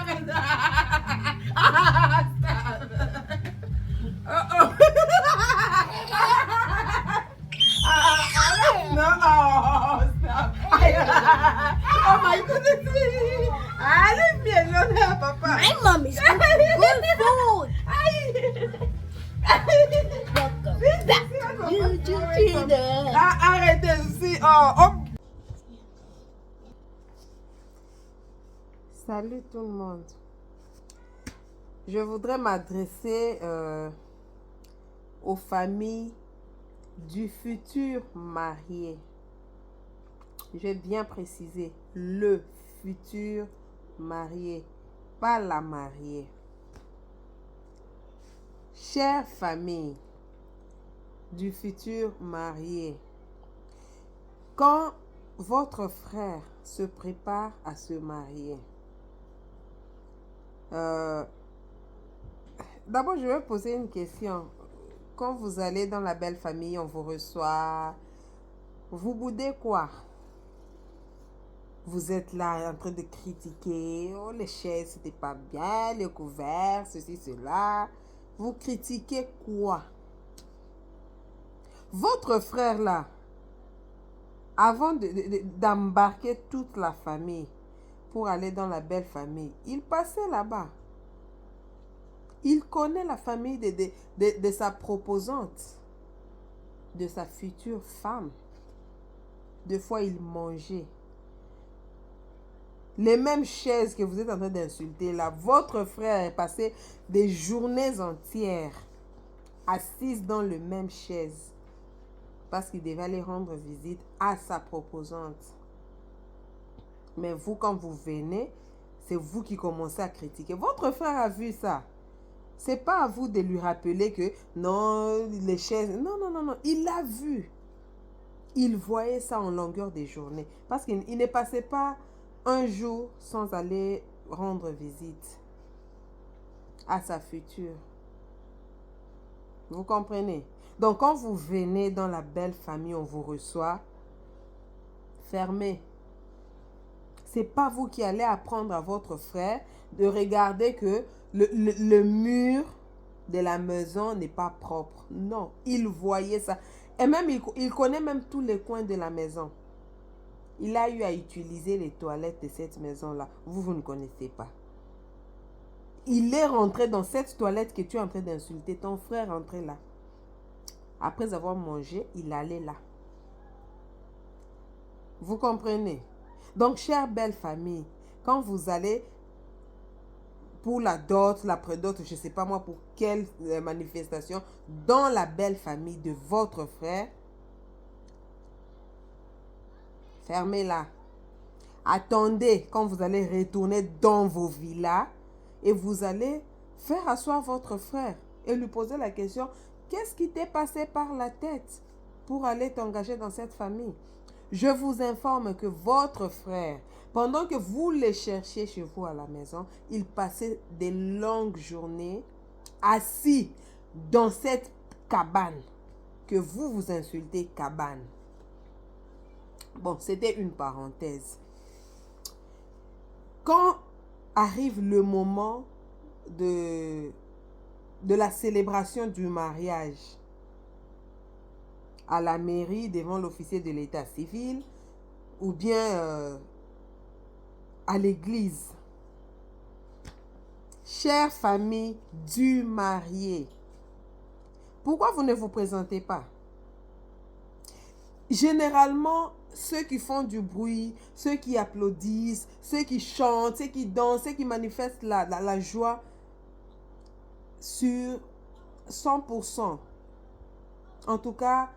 arrête. Stop. Oh. No, stop. Oh my goodness. Leave me alone, Papa. My mom is cooking good food. Welcome back to YouTube channel. Arrêtez ici. Oh. Salut tout le monde. Je voudrais m'adresser aux familles du futur marié. Je vais bien préciser, le futur marié, pas la mariée. Chère famille du futur marié, quand votre frère se prépare à se marier, d'abord je vais poser une question. Quand vous allez dans la belle famille, on vous reçoit, vous boudez quoi? Vous êtes là en train de critiquer, oh les chaises c'était pas bien, les couverts, ceci, cela. Vous critiquez quoi? Votre frère là, avant d'embarquer toute la famille pour aller dans la belle famille, il passait là-bas. Il connaît la famille de sa proposante, de sa future femme. Deux fois, il mangeait. Les mêmes chaises que vous êtes en train d'insulter là, votre frère est passé des journées entières assis dans le même chaise parce qu'il devait aller rendre visite à sa proposante. Mais vous, quand vous venez, c'est vous qui commencez à critiquer. Votre frère a vu ça. C'est pas à vous de lui rappeler que non, les chaises... Non, non, non, non. Il l'a vu. Il voyait ça en longueur des journées. Parce qu'il ne passait pas un jour sans aller rendre visite à sa future. Vous comprenez? Donc, quand vous venez dans la belle famille, on vous reçoit, fermez. C'est pas vous qui allez apprendre à votre frère de regarder que le mur de la maison n'est pas propre. Non, il voyait ça. Et même, il connaît même tous les coins de la maison. Il a eu à utiliser les toilettes de cette maison-là. Vous ne connaissez pas. Il est rentré dans cette toilette que tu es en train d'insulter. Ton frère est rentré là. Après avoir mangé, il allait là. Vous comprenez? Donc, chère belle famille, quand vous allez pour la dot, la prédot, je ne sais pas moi pour quelle manifestation, dans la belle famille de votre frère, fermez-la. Attendez quand vous allez retourner dans vos villas et vous allez faire asseoir votre frère et lui poser la question, qu'est-ce qui t'est passé par la tête pour aller t'engager dans cette famille? Je vous informe que votre frère, pendant que vous les cherchiez chez vous à la maison, il passait des longues journées assis dans cette cabane que vous insultez cabane. Bon, c'était une parenthèse. Quand arrive le moment de la célébration du mariage à la mairie devant l'officier de l'état civil ou bien à l'église, chère famille du marié, pourquoi vous ne vous présentez pas? Généralement, ceux qui font du bruit, ceux qui applaudissent, ceux qui chantent, ceux qui dansent, ceux qui manifestent la joie sur 100%, en tout cas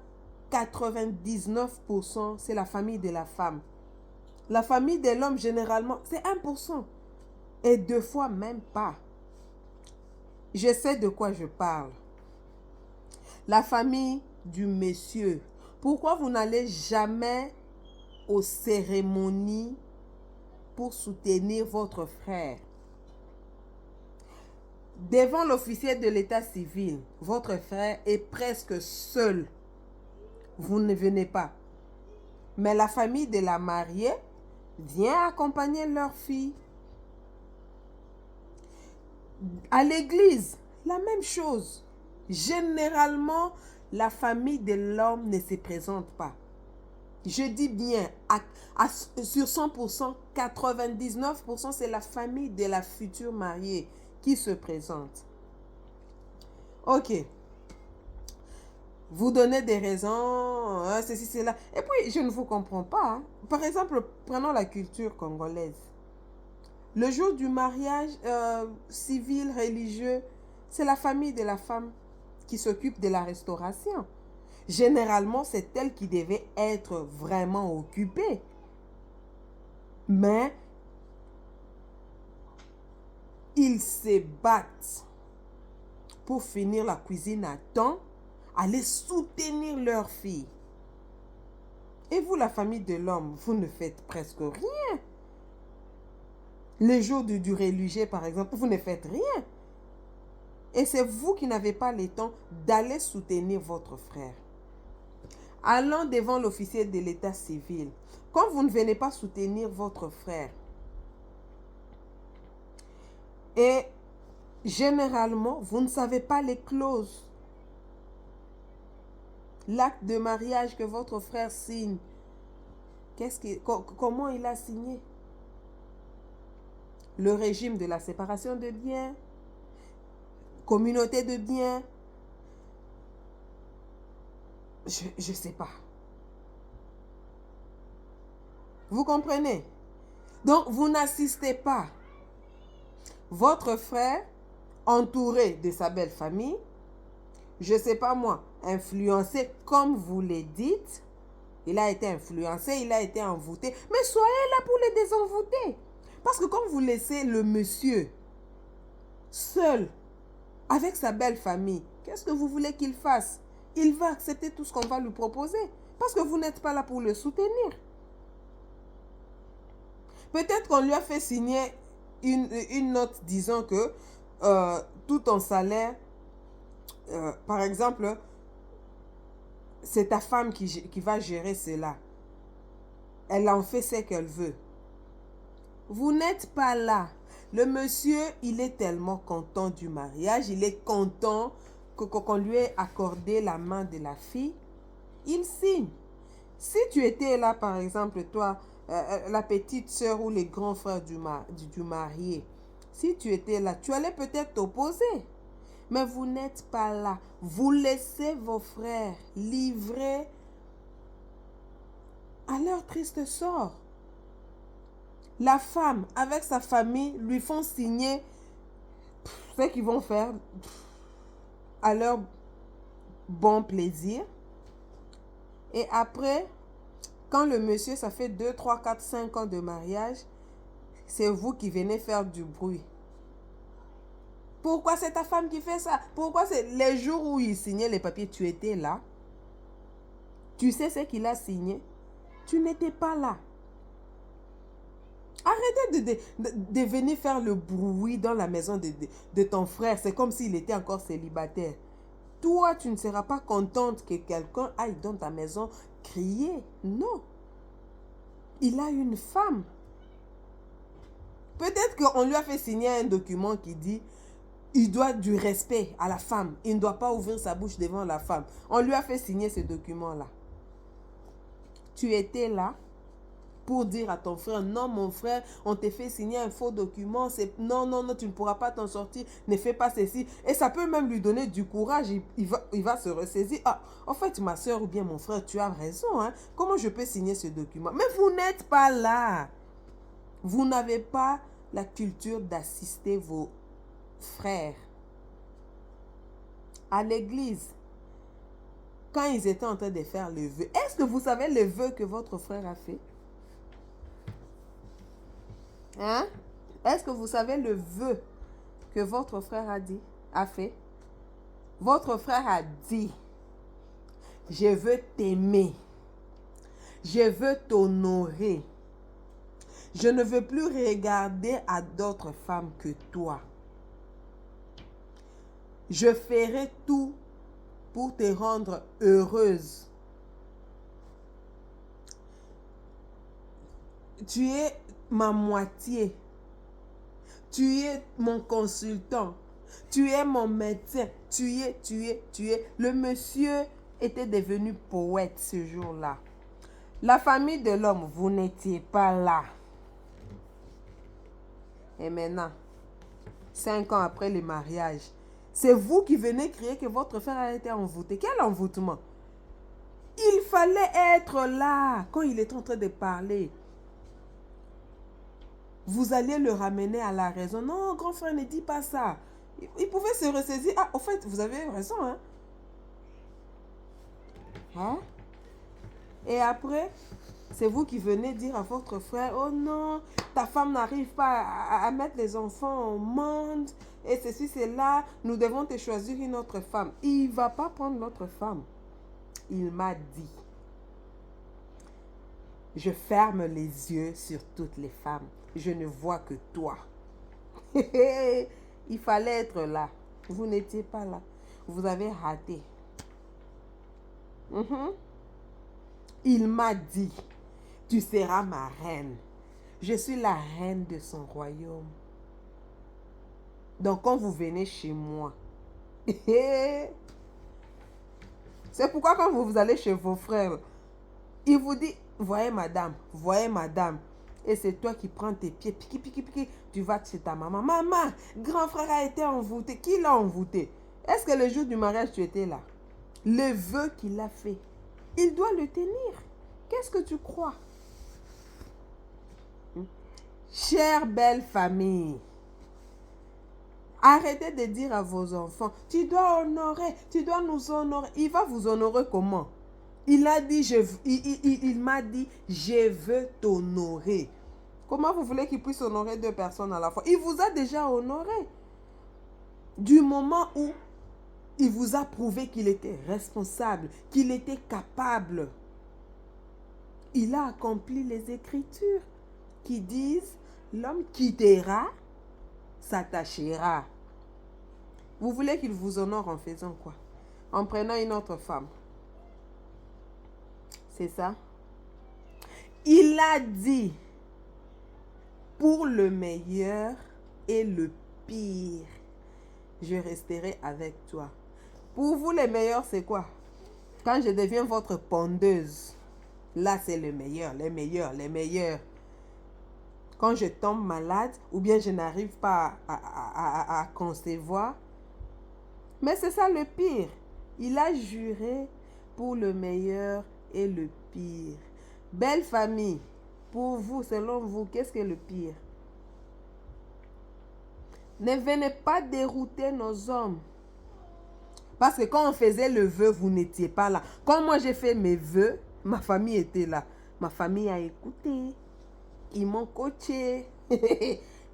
99%, c'est la famille de la femme. La famille de l'homme, généralement, c'est 1%. Et deux fois même pas. Je sais de quoi je parle. La famille du monsieur. Pourquoi vous n'allez jamais aux cérémonies pour soutenir votre frère? Devant l'officier de l'état civil, votre frère est presque seul. Vous ne venez pas. Mais la famille de la mariée vient accompagner leur fille. À l'église, la même chose. Généralement, la famille de l'homme ne se présente pas. Je dis bien, sur 100%, 99%, c'est la famille de la future mariée qui se présente. Ok. Vous donnez des raisons, ceci, cela. Et puis, je ne vous comprends pas. Hein. Par exemple, prenons la culture congolaise. Le jour du mariage civil, religieux, c'est la famille de la femme qui s'occupe de la restauration. Généralement, c'est elle qui devait être vraiment occupée. Mais ils se battent pour finir la cuisine à temps, aller soutenir leur fille. Et vous, la famille de l'homme, vous ne faites presque rien. Le jour du religieux, par exemple, vous ne faites rien. Et c'est vous qui n'avez pas le temps d'aller soutenir votre frère. Allant devant l'officier de l'état civil, quand vous ne venez pas soutenir votre frère, et généralement, vous ne savez pas les clauses. L'acte de mariage que votre frère signe, comment il a signé? Le régime de la séparation de biens, communauté de biens, je ne sais pas. Vous comprenez? Donc, vous n'assistez pas. Votre frère, entouré de sa belle famille, je ne sais pas moi, influencé comme vous le dites, il a été influencé, il a été envoûté, mais soyez là pour le désenvoûter. Parce que quand vous laissez le monsieur seul, avec sa belle famille, qu'est-ce que vous voulez qu'il fasse? Il va accepter tout ce qu'on va lui proposer, parce que vous n'êtes pas là pour le soutenir. Peut-être qu'on lui a fait signer une note disant que tout ton salaire, par exemple, c'est ta femme qui va gérer cela. Elle en fait ce qu'elle veut. Vous n'êtes pas là. Le monsieur, il est tellement content du mariage, il est content qu'on lui ait accordé la main de la fille. Il signe. Si tu étais là, par exemple, toi, la petite sœur ou les grands frères du marié, si tu étais là, tu allais peut-être t'opposer. Mais vous n'êtes pas là. Vous laissez vos frères livrés à leur triste sort. La femme, avec sa famille, lui font signer ce qu'ils vont faire à leur bon plaisir. Et après, quand le monsieur, ça fait 2, 3, 4, 5 ans de mariage, c'est vous qui venez faire du bruit. Pourquoi c'est ta femme qui fait ça? Pourquoi c'est les jours où il signait les papiers, tu étais là? Tu sais ce qu'il a signé? Tu n'étais pas là. Arrêtez de venir faire le bruit dans la maison de ton frère. C'est comme s'il était encore célibataire. Toi, tu ne seras pas contente que quelqu'un aille dans ta maison crier. Non. Il a une femme. Peut-être qu'on lui a fait signer un document qui dit il doit du respect à la femme. Il ne doit pas ouvrir sa bouche devant la femme. On lui a fait signer ce document-là. Tu étais là pour dire à ton frère, non mon frère, on te fait signer un faux document, non, tu ne pourras pas t'en sortir, ne fais pas ceci. Et ça peut même lui donner du courage, il va se ressaisir. Ah, en fait, ma soeur ou bien mon frère, tu as raison, hein? Comment je peux signer ce document? Mais vous n'êtes pas là. Vous n'avez pas la culture d'assister vos frères. À l'église, quand ils étaient en train de faire le vœu, est-ce que vous savez le vœu que votre frère a fait? Hein? Est-ce que vous savez le vœu que votre frère a fait? Votre frère a dit, je veux t'aimer, je veux t'honorer, je ne veux plus regarder à d'autres femmes que toi. Je ferai tout pour te rendre heureuse. Tu es ma moitié. Tu es mon consultant. Tu es mon médecin. Tu es. Le monsieur était devenu poète ce jour-là. La famille de l'homme, vous n'étiez pas là. Et maintenant, 5 ans après le mariage, c'est vous qui venez crier que votre frère a été envoûté. Quel envoûtement? Il fallait être là quand il était en train de parler. Vous alliez le ramener à la raison. Non, grand frère, ne dis pas ça. Il pouvait se ressaisir. Ah, au fait, vous avez raison, hein? Hein? Et après, c'est vous qui venez dire à votre frère, oh non, ta femme n'arrive pas à mettre les enfants au monde. Et ceci, c'est là, nous devons te choisir une autre femme. Il ne va pas prendre l'autre femme. Il m'a dit, je ferme les yeux sur toutes les femmes. Je ne vois que toi. Il fallait être là. Vous n'étiez pas là. Vous avez raté. Il m'a dit, tu seras ma reine. Je suis la reine de son royaume. Donc quand vous venez chez moi, c'est pourquoi quand vous allez chez vos frères, il vous dit, voyez madame. Et c'est toi qui prends tes pieds, piqui. Tu vas chez ta maman. Maman, grand frère a été envoûté. Qui l'a envoûté? Est-ce que le jour du mariage, tu étais là? Le vœu qu'il a fait, il doit le tenir. Qu'est-ce que tu crois? Chère belle famille, arrêtez de dire à vos enfants, tu dois honorer, tu dois nous honorer. Il va vous honorer comment? Il m'a dit, je veux t'honorer. Comment vous voulez qu'il puisse honorer 2 personnes à la fois? Il vous a déjà honoré. Du moment où il vous a prouvé qu'il était responsable, qu'il était capable. Il a accompli les Écritures qui disent, l'homme quittera, s'attachera. Vous voulez qu'il vous honore en faisant quoi? En prenant une autre femme. C'est ça? Il a dit, pour le meilleur et le pire, je resterai avec toi. Pour vous, le meilleur, c'est quoi? Quand je deviens votre pondeuse, là, c'est le meilleur, les meilleurs. Quand je tombe malade, ou bien je n'arrive pas à concevoir. Mais c'est ça le pire. Il a juré pour le meilleur et le pire. Belle famille, pour vous, selon vous, qu'est-ce que le pire? Ne venez pas dérouter nos hommes. Parce que quand on faisait le vœu, vous n'étiez pas là. Quand moi j'ai fait mes vœux, ma famille était là. Ma famille a écouté. Ils m'ont coaché.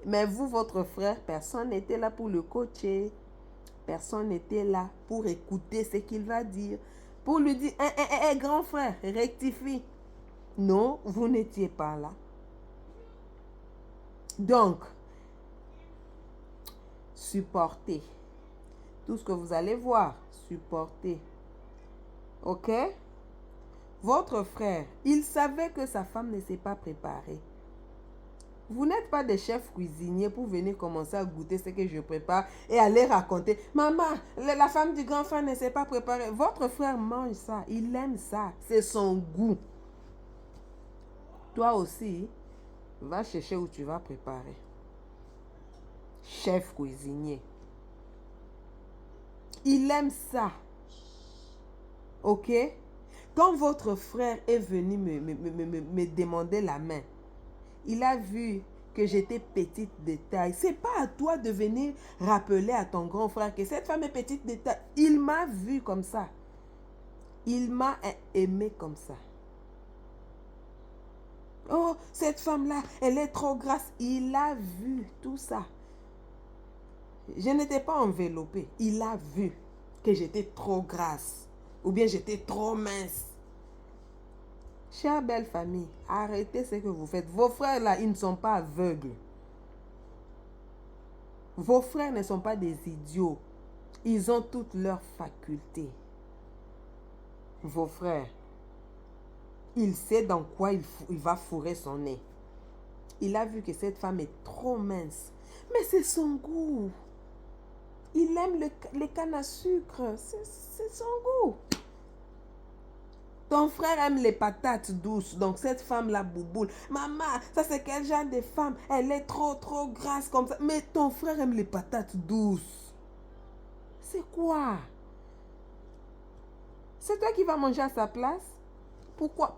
Mais vous, votre frère, personne n'était là pour le coacher. Personne n'était là pour écouter ce qu'il va dire. Pour lui dire, grand frère, rectifie. Non, vous n'étiez pas là. Donc, supportez. Tout ce que vous allez voir, supportez. Ok? Votre frère, il savait que sa femme ne s'est pas préparée. Vous n'êtes pas des chefs cuisiniers pour venir commencer à goûter ce que je prépare et aller raconter. Maman, la femme du grand frère ne s'est pas préparée. Votre frère mange ça, il aime ça, c'est son goût. Toi aussi, va chercher où tu vas préparer. Chef cuisinier. Il aime ça. Ok? Quand votre frère est venu me demander la main, il a vu que j'étais petite de taille. C'est pas à toi de venir rappeler à ton grand frère que cette femme est petite de taille. Il m'a vu comme ça. Il m'a aimé comme ça. Oh, cette femme-là, elle est trop grasse. Il a vu tout ça. Je n'étais pas enveloppée. Il a vu que j'étais trop grasse. Ou bien j'étais trop mince. Chère belle famille, arrêtez ce que vous faites. Vos frères là, ils ne sont pas aveugles. Vos frères ne sont pas des idiots. Ils ont toutes leurs facultés. Vos frères, il sait dans quoi il va fourrer son nez. Il a vu que cette femme est trop mince. Mais c'est son goût. Il aime les cannes à sucre. C'est son goût. Ton frère aime les patates douces. Donc cette femme-là bouboule. Maman, ça c'est quel genre de femme? Elle est trop grasse comme ça. Mais ton frère aime les patates douces. C'est quoi? C'est toi qui vas manger à sa place? Pourquoi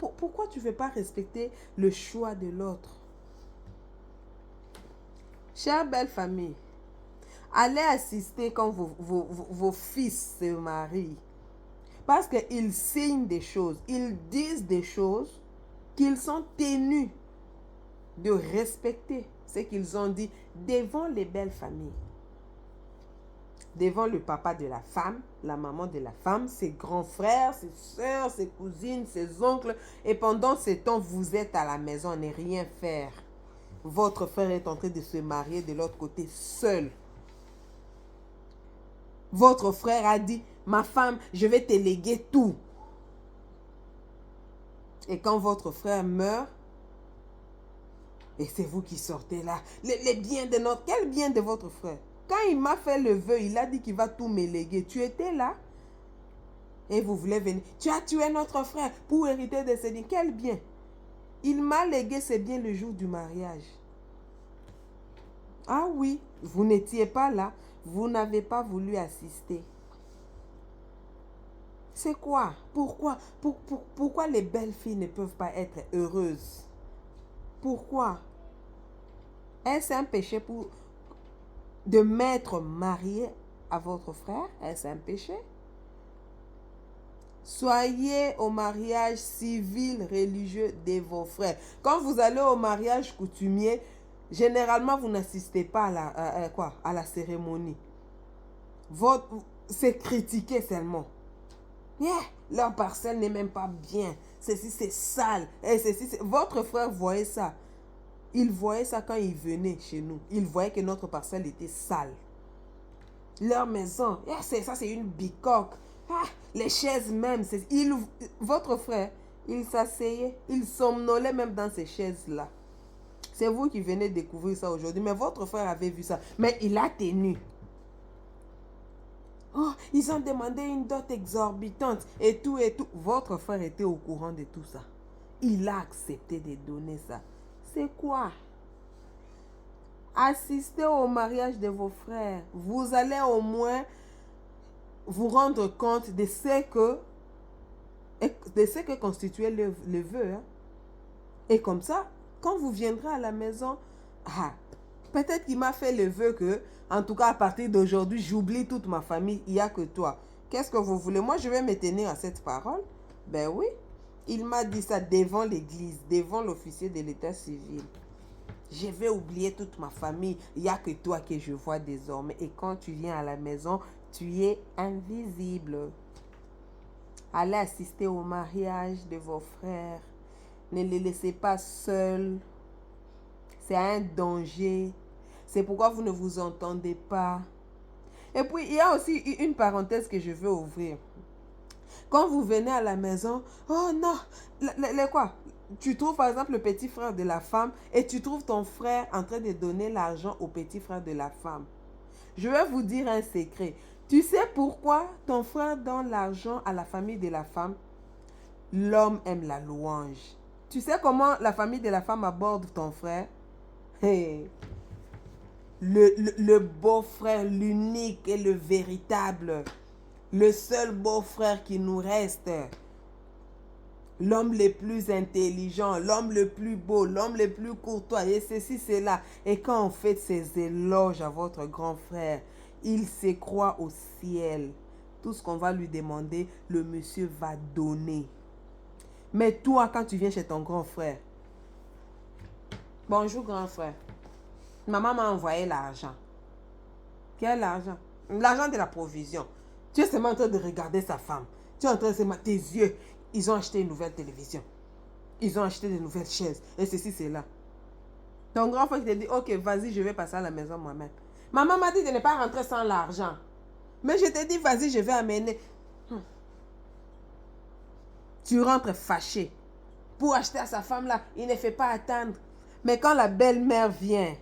tu ne veux pas respecter le choix de l'autre? Chère belle famille, allez assister quand vos fils se marient. Parce qu'ils signent des choses, ils disent des choses qu'ils sont tenus de respecter ce qu'ils ont dit devant les belles familles. Devant le papa de la femme, la maman de la femme, ses grands frères, ses soeurs, ses cousines, ses oncles. Et pendant ce temps, vous êtes à la maison à ne rien faire. Votre frère est en train de se marier de l'autre côté seul. Votre frère a dit, ma femme, je vais te léguer tout. Et quand votre frère meurt, et c'est vous qui sortez là, les biens de notre... Quel bien de votre frère? Quand il m'a fait le vœu, il a dit qu'il va tout me léguer. Tu étais là? Et vous voulez venir. Tu as tué notre frère pour hériter de ses biens. Quel bien? Il m'a légué ses biens le jour du mariage. Ah oui, vous n'étiez pas là. Vous n'avez pas voulu assister. C'est quoi? Pourquoi les belles filles ne peuvent pas être heureuses? Pourquoi? Est-ce un péché de m'être marié à votre frère? Est-ce un péché? Soyez au mariage civil religieux de vos frères. Quand vous allez au mariage coutumier, généralement vous n'assistez pas à la cérémonie. C'est critiqué seulement. Yeah, leur parcelle n'est même pas bien. Ceci c'est sale. Et votre frère voyait ça. Il voyait ça quand il venait chez nous. Il voyait que notre parcelle était sale. Leur maison, ça c'est une bicoque. Les chaises même. Votre frère, il s'asseyait. Il somnolait même dans ces chaises-là. C'est vous qui venez découvrir ça aujourd'hui. Mais votre frère avait vu ça. Mais il a tenu. Oh, ils ont demandé une dot exorbitante. Et tout. Votre frère était au courant de tout ça. Il a accepté de donner ça. C'est quoi? Assistez au mariage de vos frères. Vous allez au moins vous rendre compte de ce que constituait le vœu. Hein? Et comme ça, quand vous viendrez à la maison, peut-être qu'il m'a fait le vœu que, en tout cas à partir d'aujourd'hui, j'oublie toute ma famille, il n'y a que toi. Qu'est-ce que vous voulez? Moi, je vais me tenir à cette parole. Ben oui, il m'a dit ça devant l'église, devant l'officier de l'état civil. Je vais oublier toute ma famille. Il n'y a que toi que je vois désormais. Et quand tu viens à la maison, tu es invisible. Allez assister au mariage de vos frères. Ne les laissez pas seuls. C'est un danger. C'est pourquoi vous ne vous entendez pas. Et puis, il y a aussi une parenthèse que je veux ouvrir. Quand vous venez à la maison, oh non, quoi? Tu trouves par exemple le petit frère de la femme et tu trouves ton frère en train de donner l'argent au petit frère de la femme. Je vais vous dire un secret. Tu sais pourquoi ton frère donne l'argent à la famille de la femme? L'homme aime la louange. Tu sais comment la famille de la femme aborde ton frère? Hey. Le beau-frère, l'unique et le véritable. Le seul beau-frère qui nous reste. L'homme le plus intelligent, l'homme le plus beau, l'homme le plus courtois, et ceci, cela. Et quand on fait ces éloges à votre grand frère, il se croit au ciel. Tout ce qu'on va lui demander, le monsieur va donner. Mais toi, quand tu viens chez ton grand frère, bonjour grand frère, maman m'a envoyé l'argent. Quel argent? L'argent de la provision. Tu es seulement en train de regarder sa femme. Tu es en train de se mettre tes yeux. Ils ont acheté une nouvelle télévision. Ils ont acheté de nouvelles chaises. Et ceci, c'est là. Ton grand frère te dit, ok, vas-y, je vais passer à la maison moi-même. Maman m'a dit de ne pas rentrer sans l'argent. Mais je te dis, vas-y, je vais amener. Tu rentres fâché. Pour acheter à sa femme là, il ne fait pas attendre. Mais quand la belle-mère vient,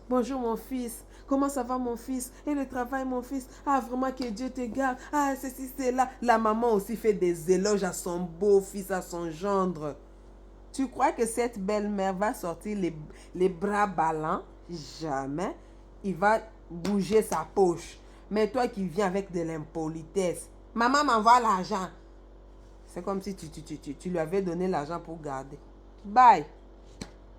Bonjour mon fils. Comment ça va mon fils? Et le travail mon fils? Ah vraiment que Dieu te garde. Ah ceci, c'est là. La maman aussi fait des éloges à son beau-fils, à son gendre. Tu crois que cette belle-mère va sortir les bras ballants? Jamais. Il va bouger sa poche. Mais toi qui viens avec de l'impolitesse. Maman m'envoie l'argent. C'est comme si tu lui avais donné l'argent pour garder. Bye.